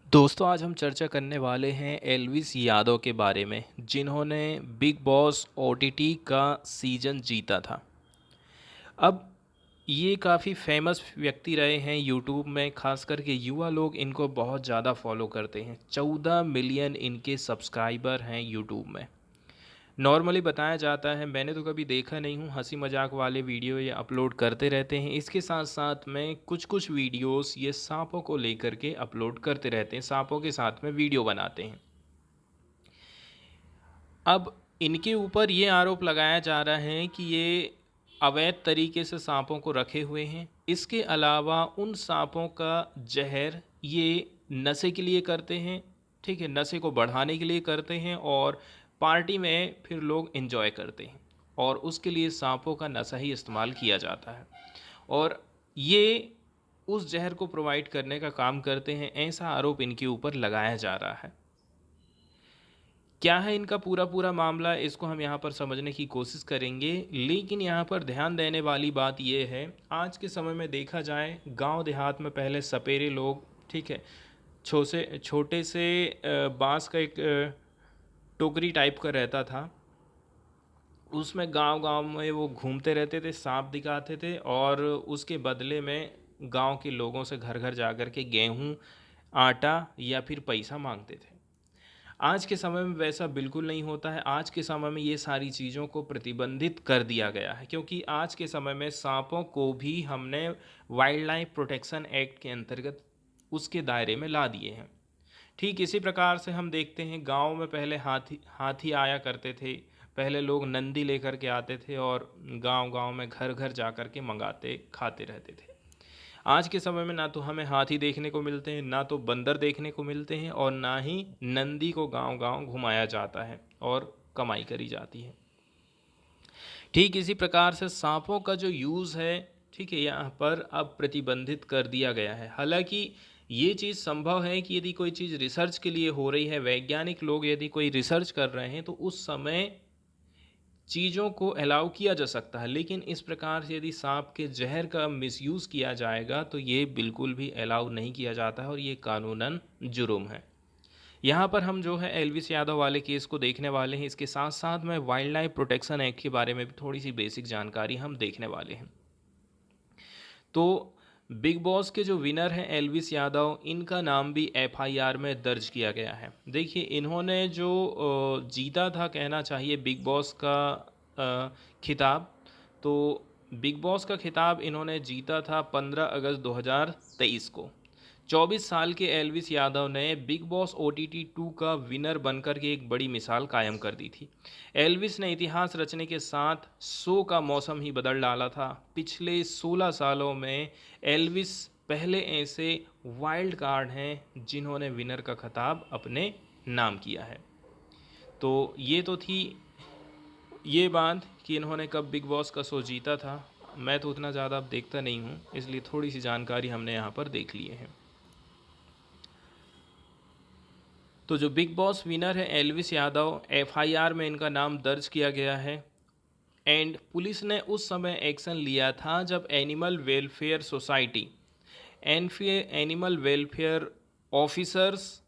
दोस्तों आज हम चर्चा करने वाले हैं एल्विस यादव के बारे में जिन्होंने बिग बॉस ओटीटी का सीज़न जीता था। अब ये काफ़ी फेमस व्यक्ति रहे हैं यूट्यूब में, खास करके युवा लोग इनको बहुत ज़्यादा फॉलो करते हैं। 14 मिलियन इनके सब्सक्राइबर हैं यूट्यूब में। नॉर्मली बताया जाता है, मैंने तो कभी देखा नहीं हूँ, हंसी मजाक वाले वीडियो ये अपलोड करते रहते हैं। इसके साथ साथ में कुछ कुछ वीडियोस ये सांपों को लेकर के अपलोड करते रहते हैं, सांपों के साथ में वीडियो बनाते हैं। अब इनके ऊपर ये आरोप लगाया जा रहा है कि ये अवैध तरीके से सांपों को रखे हुए हैं। इसके अलावा उन सांपों का जहर ये नशे के लिए करते हैं, ठीक है, नशे को बढ़ाने के लिए करते हैं और पार्टी में फिर लोग एंजॉय करते हैं और उसके लिए सांपों का नशा ही इस्तेमाल किया जाता है और ये उस जहर को प्रोवाइड करने का काम करते हैं, ऐसा आरोप इनके ऊपर लगाया जा रहा है। क्या है इनका पूरा पूरा मामला, इसको हम यहाँ पर समझने की कोशिश करेंगे। लेकिन यहाँ पर ध्यान देने वाली बात यह है, आज के समय में देखा जाए गांव देहात में पहले सपेरे लोग, ठीक है, छोटे से बांस का एक टोकरी टाइप का रहता था, उसमें गांव गांव में वो घूमते रहते थे, सांप दिखाते थे और उसके बदले में गांव के लोगों से घर घर जा कर के गेहूँ, आटा या फिर पैसा मांगते थे। आज के समय में वैसा बिल्कुल नहीं होता है। आज के समय में ये सारी चीज़ों को प्रतिबंधित कर दिया गया है, क्योंकि आज के समय में सांपों को भी हमने वाइल्ड लाइफ प्रोटेक्शन एक्ट के अंतर्गत उसके दायरे में ला दिए हैं। ठीक इसी प्रकार से हम देखते हैं गांव में पहले हाथी हाथी आया करते थे। पहले लोग नंदी लेकर के आते थे और गांव गांव में घर घर जा कर के मंगाते खाते रहते थे। आज के समय में ना तो हमें हाथी देखने को मिलते हैं, ना तो बंदर देखने को मिलते हैं और ना ही नंदी को गांव गांव घुमाया जाता है और कमाई करी जाती है। ठीक इसी प्रकार से सांपों का जो यूज़ है, ठीक है, यहाँ पर अब प्रतिबंधित कर दिया गया है। हालांकि ये चीज़ संभव है कि यदि कोई चीज़ रिसर्च के लिए हो रही है, वैज्ञानिक लोग यदि कोई रिसर्च कर रहे हैं, तो उस समय चीज़ों को अलाउ किया जा सकता है। लेकिन इस प्रकार से यदि सांप के जहर का मिसयूज़ किया जाएगा तो ये बिल्कुल भी अलाउ नहीं किया जाता है और ये कानूनन जुर्म है। यहाँ पर हम जो है एल्विस यादव वाले केस को देखने वाले हैं। इसके साथ साथ में वाइल्ड लाइफ प्रोटेक्शन एक्ट के बारे में भी थोड़ी सी बेसिक जानकारी हम देखने वाले हैं। तो बिग बॉस के जो विनर हैं एल्विस यादव, इनका नाम भी एफआईआर में दर्ज किया गया है। देखिए इन्होंने जो जीता था, कहना चाहिए बिग बॉस का खिताब, तो बिग बॉस का खिताब इन्होंने जीता था 15 अगस्त 2023 को। 24 साल के एल्विस यादव ने बिग बॉस ओटीटी 2 का विनर बनकर के एक बड़ी मिसाल कायम कर दी थी। एल्विस ने इतिहास रचने के साथ शो का मौसम ही बदल डाला था। पिछले 16 सालों में एल्विस पहले ऐसे वाइल्ड कार्ड हैं जिन्होंने विनर का खिताब अपने नाम किया है। तो ये तो थी ये बात कि इन्होंने कब बिग बॉस का शो जीता था। मैं तो उतना ज़्यादा अब देखता नहीं हूँ, इसलिए थोड़ी सी जानकारी हमने यहाँ पर देख लिए हैं। तो जो बिग बॉस विनर है एल्विस यादव, एफआईआर में इनका नाम दर्ज किया गया है एंड पुलिस ने उस समय एक्शन लिया था जब animal welfare society, animal welfare officers,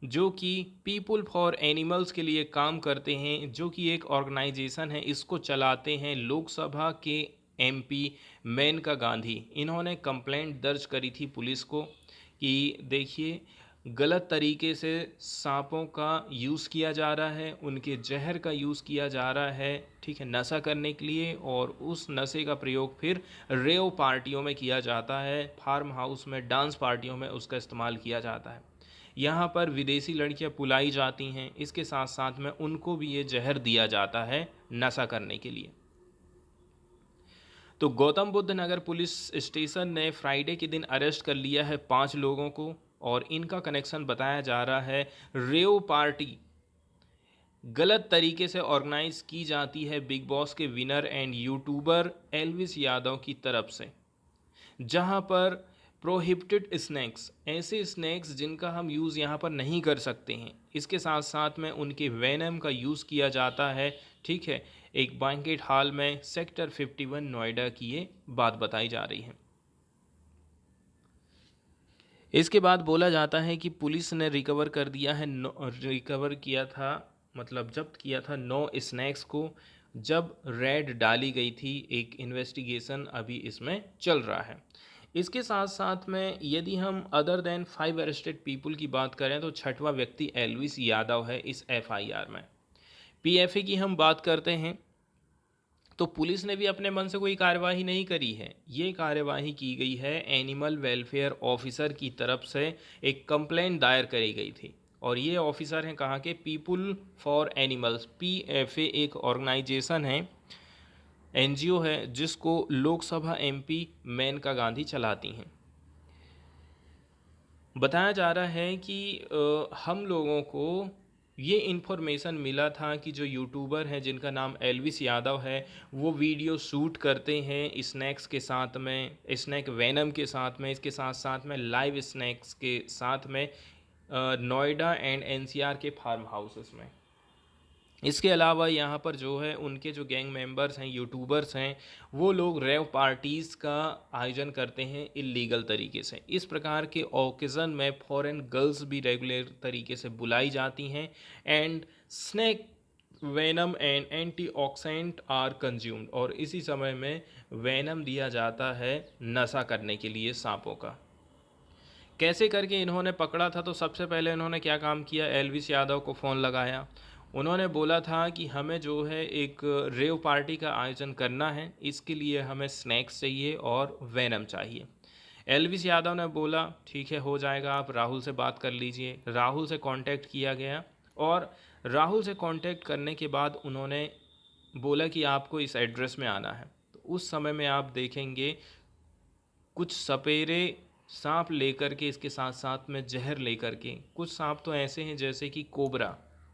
जो कि पीपुल फॉर एनिमल्स के लिए काम करते हैं, जो कि एक ऑर्गेनाइजेशन है, इसको चलाते हैं लोकसभा के एमपी मेनका गांधी। इन्होंने कंप्लेंट दर्ज करी थी पुलिस को कि देखिए गलत तरीके से सांपों का यूज़ किया जा रहा है, उनके जहर का यूज़ किया जा रहा है, ठीक है, नशा करने के लिए, और उस नशे का प्रयोग फिर रेव पार्टियों में किया जाता है, फार्म हाउस में, डांस पार्टियों में उसका इस्तेमाल किया जाता है। यहाँ पर विदेशी लड़कियाँ बुलाई जाती हैं, इसके साथ साथ में उनको भी ये जहर दिया जाता है नशा करने के लिए। तो गौतम बुद्ध नगर पुलिस स्टेशन ने फ्राइडे के दिन अरेस्ट कर लिया है 5 लोगों को और इनका कनेक्शन बताया जा रहा है रेव पार्टी गलत तरीके से ऑर्गेनाइज की जाती है बिग बॉस के winner and YouTuber Elvis Yadav की तरफ से, जहां पर प्रोहिबिटेड स्नैक्स, ऐसे स्नैक्स जिनका हम यूज़ यहाँ पर नहीं कर सकते हैं, इसके साथ साथ में उनके वेनम का यूज़ किया जाता है, ठीक है, एक बैंकेट हॉल में सेक्टर 51 नोएडा की ये बात बताई जा रही है। इसके बाद बोला जाता है कि पुलिस ने रिकवर किया था, मतलब जब्त किया था 9 स्नैक्स को, जब रेड डाली गई थी। एक इन्वेस्टिगेशन अभी इसमें चल रहा है। इसके साथ साथ में यदि हम अदर देन 5 अरेस्टेड पीपल की बात करें तो छठवां व्यक्ति एल्विस यादव है इस एफआईआर में। पीएफए की हम बात करते हैं तो पुलिस ने भी अपने मन से कोई कार्यवाही नहीं करी है। ये कार्यवाही की गई है एनिमल वेलफेयर ऑफिसर की तरफ से, एक कंप्लेंट दायर करी गई थी। और ये ऑफिसर हैं कहाँ के? पीपुल फॉर एनिमल्स, पीएफए एक ऑर्गेनाइजेशन है, एनजीओ है, जिसको लोकसभा एमपी मेनका गांधी चलाती हैं। बताया जा रहा है कि हम लोगों को ये इन्फॉर्मेशन मिला था कि जो यूट्यूबर हैं जिनका नाम एल्विस यादव है, वो वीडियो शूट करते हैं स्नैक्स के साथ में, स्नैक वेनम के साथ में, इसके साथ साथ में लाइव स्नैक्स के साथ में, नोएडा एंड एनसीआर के फार्म हाउसेस में। इसके अलावा यहाँ पर जो है उनके जो गैंग मेंबर्स हैं, यूट्यूबर्स हैं, वो लोग रेव पार्टीज़ का आयोजन करते हैं इलीगल तरीके से। इस प्रकार के ओकेज़न में फॉरेन गर्ल्स भी रेगुलर तरीके से बुलाई जाती हैं and snake venom and antioxidant are consumed, और इसी समय में वेनम दिया जाता है नशा करने के लिए सांपों का। कैसे करके इन्होंने पकड़ा था? तो सबसे पहले इन्होंने क्या काम किया, एल्विस यादव को फ़ोन लगाया। उन्होंने बोला था कि हमें जो है एक रेव पार्टी का आयोजन करना है, इसके लिए हमें स्नैक्स चाहिए और वेनम चाहिए। एल्विस यादव ने बोला ठीक है, हो जाएगा, आप राहुल से बात कर लीजिए। राहुल से कांटेक्ट किया गया और राहुल से कांटेक्ट करने के बाद उन्होंने बोला कि आपको इस एड्रेस में आना है। तो उस समय में आप देखेंगे कुछ सपेरे सांप लेकर के, इसके साथ साथ में जहर लेकर के, कुछ सांप तो ऐसे हैं जैसे कि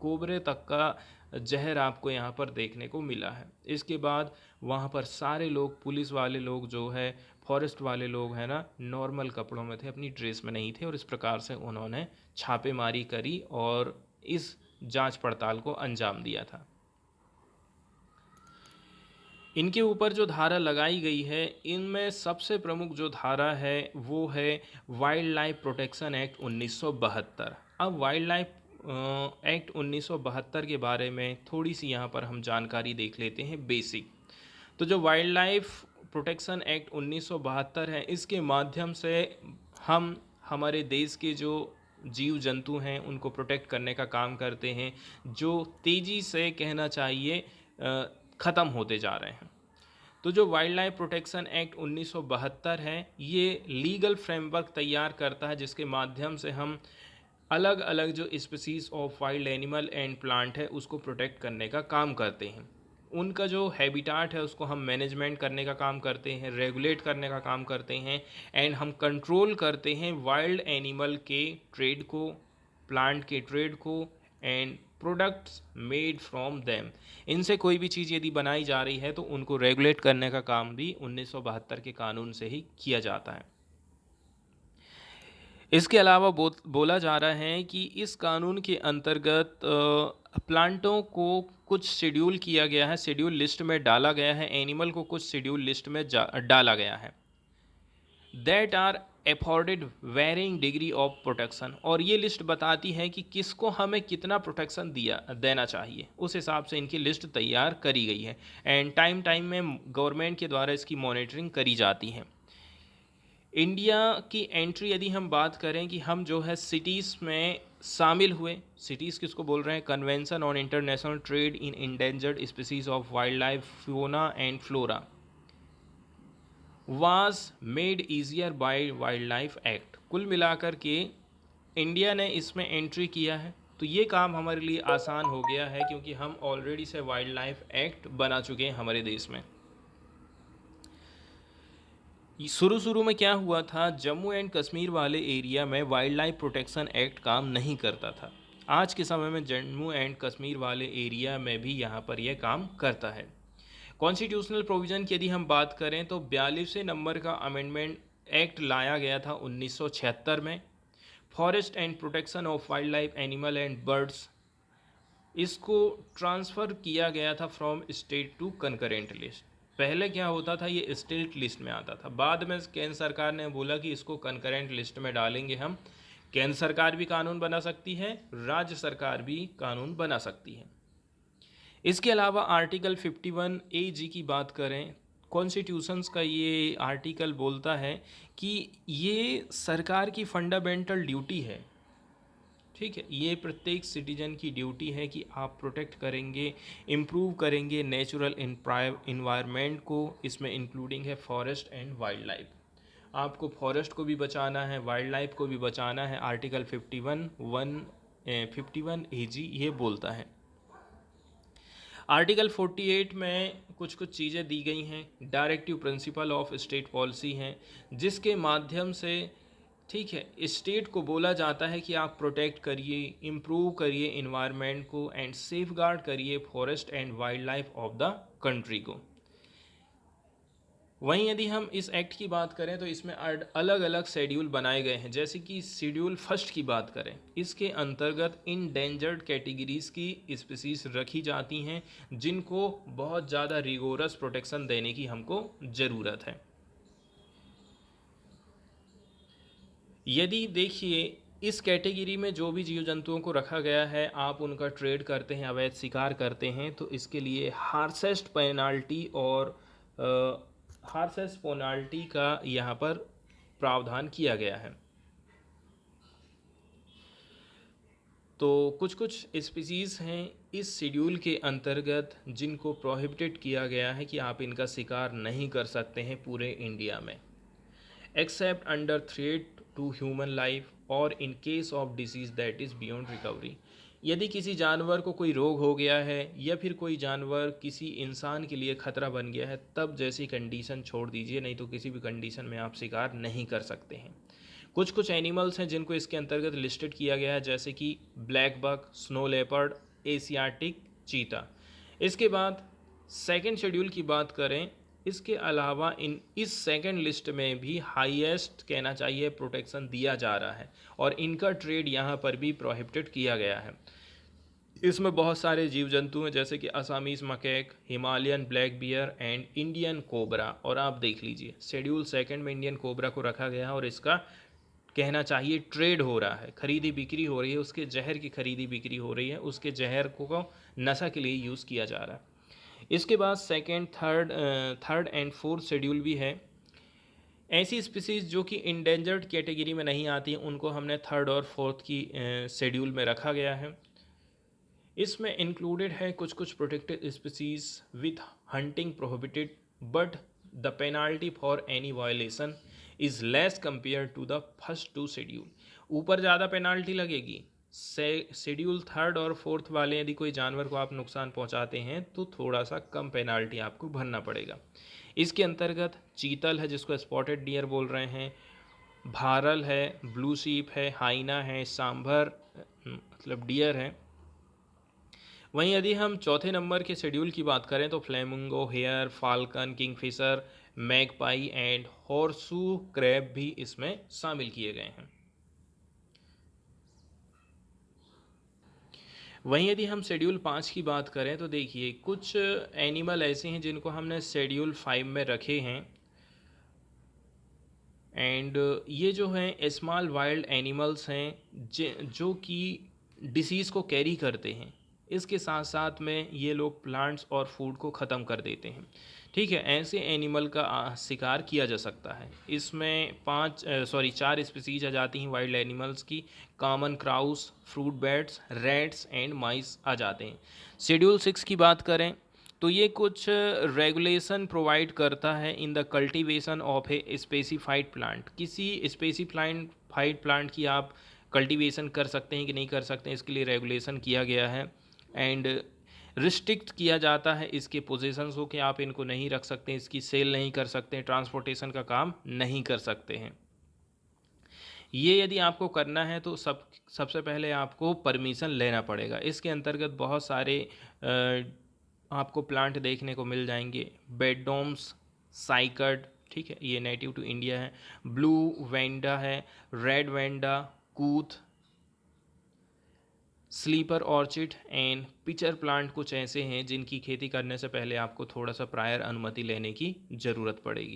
कोबरे तक का जहर आपको यहाँ पर देखने को मिला है। इसके बाद वहाँ पर सारे लोग, पुलिस वाले लोग जो है, फॉरेस्ट वाले लोग हैं ना, नॉर्मल कपड़ों में थे, अपनी ड्रेस में नहीं थे, और इस प्रकार से उन्होंने छापेमारी करी और इस जांच पड़ताल को अंजाम दिया था। इनके ऊपर जो धारा लगाई गई है, इनमें सबसे प्रमुख जो धारा है वो है वाइल्ड लाइफ प्रोटेक्शन एक्ट 1972। अब वाइल्ड लाइफ एक्ट 1972 के बारे में थोड़ी सी यहाँ पर हम जानकारी देख लेते हैं बेसिक। तो जो वाइल्ड लाइफ प्रोटेक्शन एक्ट 1972 है, इसके माध्यम से हम हमारे देश के जो जीव जंतु हैं उनको प्रोटेक्ट करने का काम करते हैं, जो तेज़ी से कहना चाहिए ख़त्म होते जा रहे हैं। तो जो वाइल्ड लाइफ प्रोटेक्शन एक्ट 1972 है, ये लीगल फ्रेमवर्क तैयार करता है जिसके माध्यम से हम अलग अलग जो species of wild animal and plant है उसको प्रोटेक्ट करने का काम करते हैं। उनका जो हैबिटाट है उसको हम मैनेजमेंट करने का काम करते हैं, रेगुलेट करने का काम करते हैं, एंड हम कंट्रोल करते हैं वाइल्ड एनिमल के ट्रेड को, प्लांट के ट्रेड को, and products made from them. इनसे कोई भी चीज़ यदि बनाई जा रही है तो उनको रेगुलेट करने का काम भी 1972 के कानून से ही किया जाता है। इसके अलावा बोला जा रहा है कि इस कानून के अंतर्गत प्लांटों को कुछ शेड्यूल किया गया है, शेड्यूल लिस्ट में डाला गया है, एनिमल को कुछ शेड्यूल लिस्ट में डाला गया है, that are afforded varying degree of protection. और ये लिस्ट बताती है कि किसको हमें कितना प्रोटेक्शन देना चाहिए, उस हिसाब से इनकी लिस्ट तैयार करी गई है एंड टाइम टाइम में गवर्नमेंट के द्वारा इसकी मॉनिटरिंग करी जाती है। इंडिया की एंट्री यदि हम बात करें कि हम जो है सिटीज़ में शामिल हुए, सिटीज़ किसको बोल रहे हैं? Convention on international trade in endangered species of wild life fauna and flora was made easier by wild life act. कुल मिलाकर के इंडिया ने इसमें एंट्री किया है तो ये काम हमारे लिए आसान हो गया है क्योंकि हम ऑलरेडी से वाइल्ड लाइफ एक्ट बना चुके हैं हमारे देश में। शुरू में क्या हुआ था, जम्मू एंड कश्मीर वाले एरिया में वाइल्ड लाइफ प्रोटेक्शन एक्ट काम नहीं करता था। आज के समय में जम्मू एंड कश्मीर वाले एरिया में भी यहाँ पर यह काम करता है। कॉन्स्टिट्यूशनल प्रोविज़न की यदि हम बात करें तो 42वें नंबर का अमेंडमेंट एक्ट लाया गया था 1976 में, forest and protection of wild life animal and birds, इसको ट्रांसफ़र किया गया था from state to concurrent list. पहले क्या होता था, ये स्टेट लिस्ट में आता था, बाद में केंद्र सरकार ने बोला कि इसको कंकरेंट लिस्ट में डालेंगे हम। केंद्र सरकार भी कानून बना सकती है, राज्य सरकार भी कानून बना सकती है। इसके अलावा आर्टिकल 51 AG की बात करें, कॉन्स्टिट्यूशंस का ये आर्टिकल बोलता है कि ये सरकार की फंडामेंटल ड्यूटी है, ठीक है, ये प्रत्येक सिटीजन की ड्यूटी है कि आप प्रोटेक्ट करेंगे, इम्प्रूव करेंगे नेचुरल इन्वायरमेंट को, इसमें इंक्लूडिंग है फॉरेस्ट एंड वाइल्ड लाइफ। आपको फॉरेस्ट को भी बचाना है, वाइल्ड लाइफ को भी बचाना है, आर्टिकल 51 AG ये बोलता है। आर्टिकल 48 में कुछ कुछ चीज़ें दी गई हैं, directive principle of state policy हैं, जिसके माध्यम से, ठीक है, स्टेट को बोला जाता है कि आप प्रोटेक्ट करिए, इम्प्रूव करिए इन्वायरमेंट को एंड सेफगार्ड करिए forest and wild life of the country को। वहीं यदि हम इस एक्ट की बात करें तो इसमें अलग अलग शेड्यूल बनाए गए हैं। जैसे कि शेड्यूल फर्स्ट की बात करें, इसके अंतर्गत इंडेंजर्ड कैटेगरीज की स्पीसीज रखी जाती हैं, जिनको बहुत ज़्यादा रिगोरस प्रोटेक्शन देने की हमको ज़रूरत है। यदि देखिए इस कैटेगरी में जो भी जीव जंतुओं को रखा गया है, आप उनका ट्रेड करते हैं, अवैध शिकार करते हैं, तो इसके लिए हार्सेस्ट पेनाल्टी और हार्सेस्ट पेनाल्टी का यहाँ पर प्रावधान किया गया है। तो कुछ कुछ स्पीसीज़ हैं इस शेड्यूल के अंतर्गत जिनको प्रोहिबिटेड किया गया है कि आप इनका शिकार नहीं कर सकते हैं पूरे इंडिया में, except under threat to human life और in case of disease that is beyond recovery. यदि किसी जानवर को कोई रोग हो गया है या फिर कोई जानवर किसी इंसान के लिए खतरा बन गया है, तब जैसी कंडीशन छोड़ दीजिए, नहीं तो किसी भी कंडीशन में आप शिकार नहीं कर सकते हैं। कुछ कुछ एनिमल्स हैं जिनको इसके अंतर्गत लिस्टेड किया गया है, जैसे कि black buck, snow leopard, Asiatic cheetah. इसके बाद सेकेंड शेड्यूल की बात करें, इसके अलावा इस सेकंड लिस्ट में भी हाईएस्ट कहना चाहिए प्रोटेक्शन दिया जा रहा है और इनका ट्रेड यहाँ पर भी प्रोहिबिटेड किया गया है। इसमें बहुत सारे जीव जंतु हैं, जैसे कि Assamese macaque, Himalayan black bear and Indian cobra. और आप देख लीजिए शेड्यूल सेकंड में इंडियन कोबरा को रखा गया है और इसका कहना चाहिए ट्रेड हो रहा है, खरीदी बिक्री हो रही है, उसके जहर की खरीदी बिक्री हो रही है, उसके जहर को नशा के लिए यूज़ किया जा रहा है। इसके बाद second, third and fourth schedule भी है। ऐसी स्पीसीज़ जो कि इंडेंजर्ड कैटेगरी में नहीं आती हैं, उनको हमने थर्ड और फोर्थ की शेड्यूल में रखा गया है। इसमें इंक्लूडेड है कुछ कुछ protected species with hunting prohibited, but the penalty for any violation is less compare to the first two schedule. ऊपर ज़्यादा पेनाल्टी लगेगी, शेड्यूल थर्ड और फोर्थ वाले यदि कोई जानवर को आप नुकसान पहुंचाते हैं तो थोड़ा सा कम पेनाल्टी आपको भरना पड़ेगा। इसके अंतर्गत चीतल है जिसको स्पॉटेड डियर बोल रहे हैं, भारल है, ब्लू शीप है, हाइना है, सांभर मतलब डियर है। वहीं यदि हम चौथे नंबर के शेड्यूल की बात करें तो flamingo, hare, falcon, kingfisher, magpie and horseshoe crab भी इसमें शामिल किए गए हैं। वहीं यदि हम शेड्यूल 5 की बात करें तो देखिए कुछ एनिमल ऐसे हैं जिनको हमने शेड्यूल 5 में रखे हैं एंड ये जो हैं स्मॉल वाइल्ड एनिमल्स हैं जो कि डिसीज़ को कैरी करते हैं, इसके साथ साथ में ये लोग प्लांट्स और फूड को ख़त्म कर देते हैं, ठीक है। ऐसे एनिमल का शिकार किया जा सकता है। इसमें 4 स्पीसीज आ जाती हैं वाइल्ड एनिमल्स की, common crows, fruit bats, rats and mice आ जाते हैं। शेड्यूल 6 की बात करें तो ये कुछ रेगुलेशन प्रोवाइड करता है in the cultivation of a specified plant. किसी स्पेसिफाइड प्लांट की आप कल्टीवेशन कर सकते हैं कि नहीं कर सकते हैं, इसके लिए रेगुलेशन किया गया है एंड रिस्ट्रिक्ट किया जाता है इसके पोजीशंस को कि आप इनको नहीं रख सकते, इसकी सेल नहीं कर सकते, ट्रांसपोर्टेशन का काम नहीं कर सकते हैं। ये यदि आपको करना है तो सबसे पहले आपको परमिशन लेना पड़ेगा। इसके अंतर्गत बहुत सारे आपको प्लांट देखने को मिल जाएंगे, बेडडोम्स, साइकड, ठीक है, ये नेटिव टू इंडिया है, ब्लू वेंडा है, red vanda, kuth, slipper orchid and pitcher plant कुछ ऐसे हैं जिनकी खेती करने से पहले आपको थोड़ा सा प्रायर अनुमति लेने की ज़रूरत पड़ेगी।